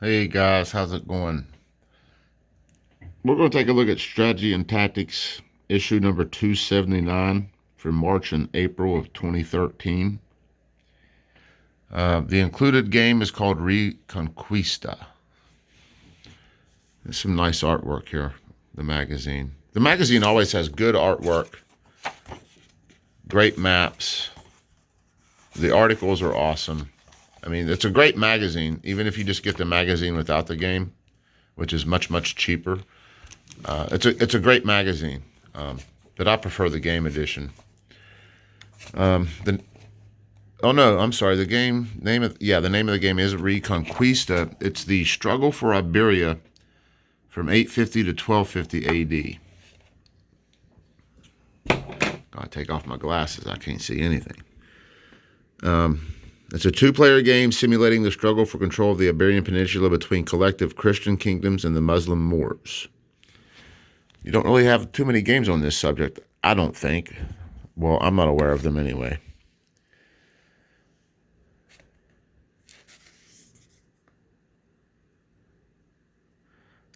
Hey guys, how's it going? We're going to take a look at Strategy and Tactics, issue number 279 from March and April of 2013. The included game is called Reconquista. There's some nice artwork here, the magazine. The magazine always has good artwork, great maps. The articles are awesome. I mean, it's a great magazine, even if you just get the magazine without the game, which is much, much cheaper. It's a great magazine, but I prefer the game edition. The Oh no, I'm sorry. The name of the game is Reconquista. It's the struggle for Iberia from 850 to 1250 A.D. Gotta take off my glasses. I can't see anything. It's a two-player game simulating the struggle for control of the Iberian Peninsula between collective Christian kingdoms and the Muslim Moors. You don't really have too many games on this subject, I don't think. Well, I'm not aware of them anyway.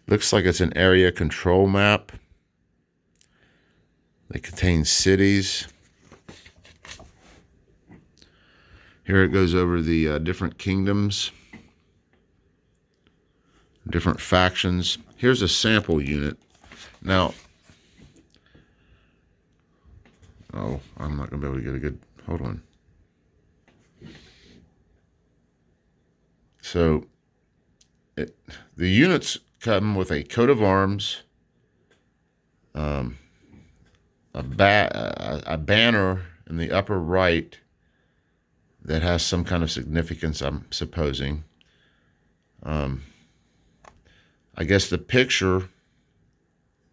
Looks like it's an area control map. They contain cities. Here it goes over the different kingdoms, different factions. Here's a sample unit. Now, I'm not going to be able to get a good, hold on. So, the units come with a coat of arms, a banner in the upper right that has some kind of significance, I'm supposing. I guess the picture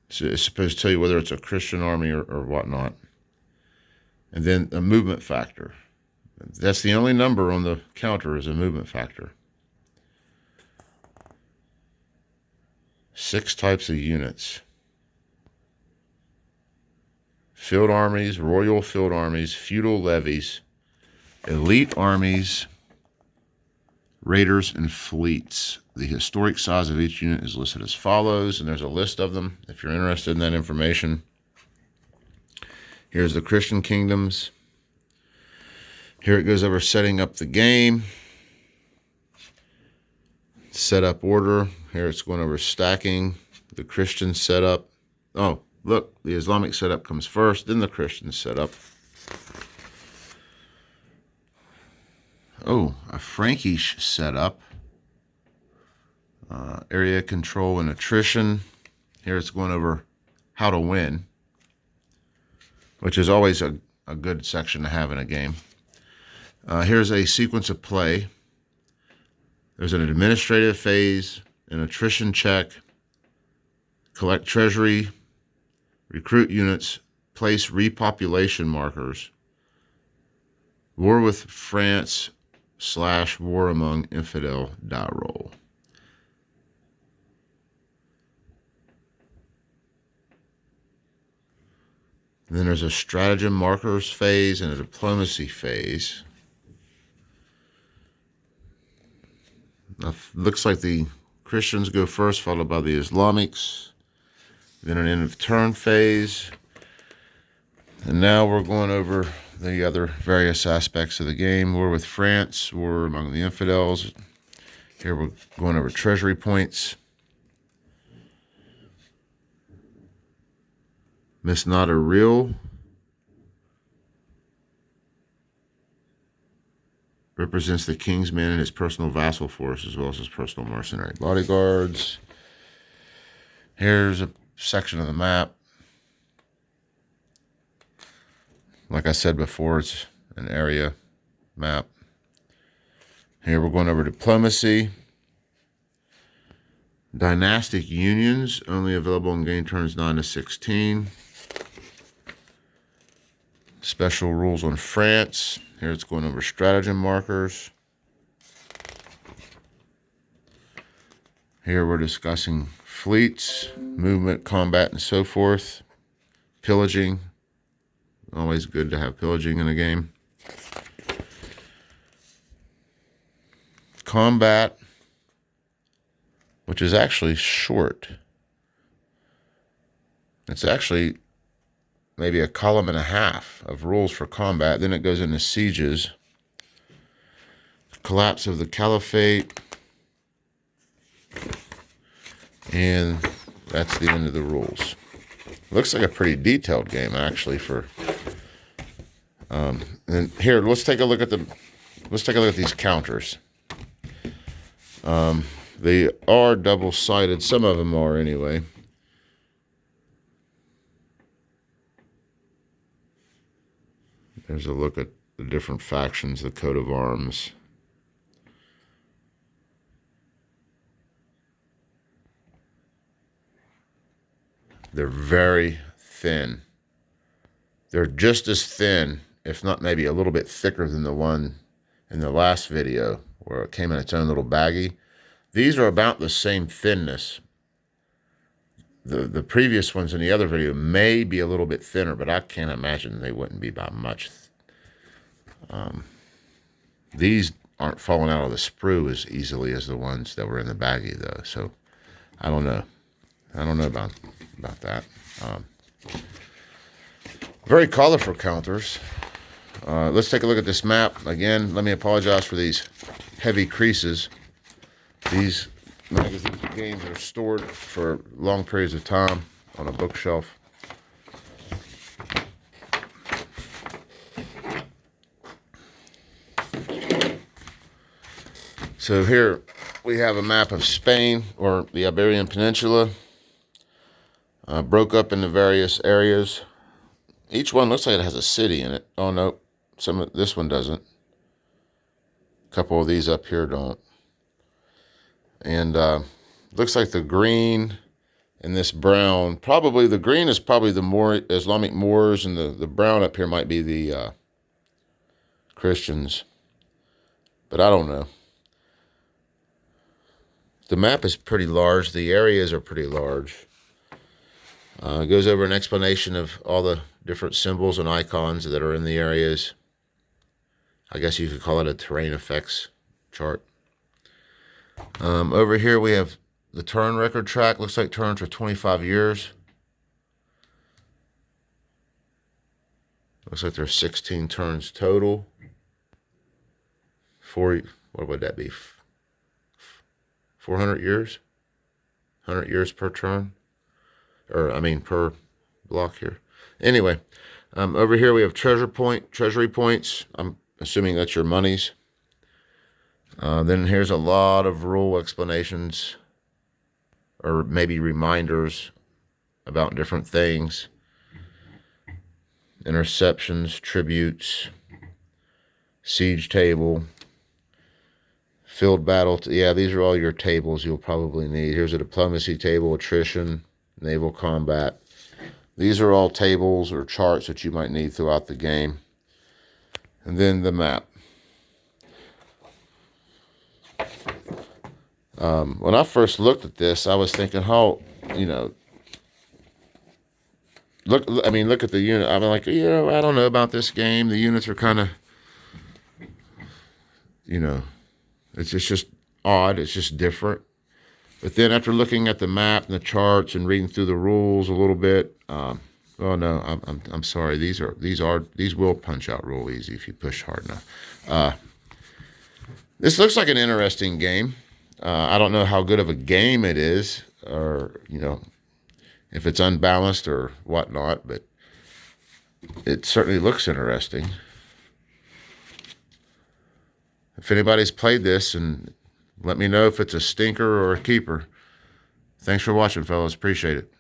is supposed to tell you whether it's a Christian army or whatnot. And then a movement factor. That's the only number on the counter is a movement factor. 6 types of units. Field armies, royal field armies, feudal levies, elite armies, raiders, and fleets. The historic size of each unit is listed as follows, and there's a list of them if you're interested in that information. Here's the Christian kingdoms. Here it goes over setting up the game. Setup order. Here it's going over stacking the Christian setup. Oh, look, the Islamic setup comes first, then the Christian setup. Oh, a Frankish setup. Area control and attrition. Here it's going over how to win, which is always a good section to have in a game. Here's a sequence of play. There's an administrative phase, an attrition check, collect treasury, recruit units, place repopulation markers, war with France / war among infidel die roll. And then there's a stratagem markers phase and a diplomacy phase. Now, looks like the Christians go first, followed by the Islamics. Then an end of turn phase. And now we're going over the other various aspects of the game. War with France, war among the infidels. Here we're going over treasury points. Miss Not a Real represents the king's men and his personal vassal force, as well as his personal mercenary bodyguards. Here's a section of the map. Like I said before, it's an area map. Here we're going over diplomacy. Dynastic unions, only available in game turns 9 to 16. Special rules on France. Here it's going over stratagem markers. Here we're discussing fleets, movement, combat, and so forth. Pillaging. Always good to have pillaging in a game. Combat. which is actually short. It's actually maybe a column and a half of rules for combat. Then it goes into sieges, collapse of the caliphate, and that's the end of the rules. Looks like a pretty detailed game, actually. And here, let's take a look at these counters. They are double-sided. Some of them are, anyway. There's a look at the different factions, the coat of arms. They're very thin. They're just as thin, if not maybe a little bit thicker than the one in the last video where it came in its own little baggie. These are about the same thinness. The previous ones in the other video may be a little bit thinner, but I can't imagine they wouldn't be by much. These aren't falling out of the sprue as easily as the ones that were in the baggie, though. So I don't know. I don't know about that. Very colorful counters. Let's take a look at this map. Again, let me apologize for these heavy creases. These magazine games are stored for long periods of time on a bookshelf. So here we have a map of Spain, or the Iberian Peninsula, broke up into various areas. Each one looks like it has a city in it. Oh no, this one doesn't. A couple of these up here don't. And looks like the green and this brown, probably the green is probably the more Islamic Moors, and the brown up here might be the Christians. But I don't know. The map is pretty large. The areas are pretty large. It goes over an explanation of all the different symbols and icons that are in the areas. I guess you could call it a terrain effects chart. Over here we have the turn record track. Looks like turns are 25 years. Looks like there's 16 turns total. What would that be? 400 years? 100 years per turn? Per block here. Anyway, over here we have treasury points. I'm assuming that's your monies. Then here's a lot of rule explanations, or maybe reminders about different things. Interceptions, tributes, siege table, field battle. Yeah, these are all your tables you'll probably need. Here's a diplomacy table, attrition, naval combat. These are all tables or charts that you might need throughout the game. And then the map. When I first looked at this, I was thinking, look at the unit. I'm like, I don't know about this game. The units are kind of, it's just odd. It's just different. But then after looking at the map and the charts and reading through the rules a little bit, oh no, I'm sorry. These will punch out real easy if you push hard enough. This looks like an interesting game. I don't know how good of a game it is, or if it's unbalanced or whatnot, but it certainly looks interesting. If anybody's played this, and let me know if it's a stinker or a keeper. Thanks for watching, fellas. Appreciate it.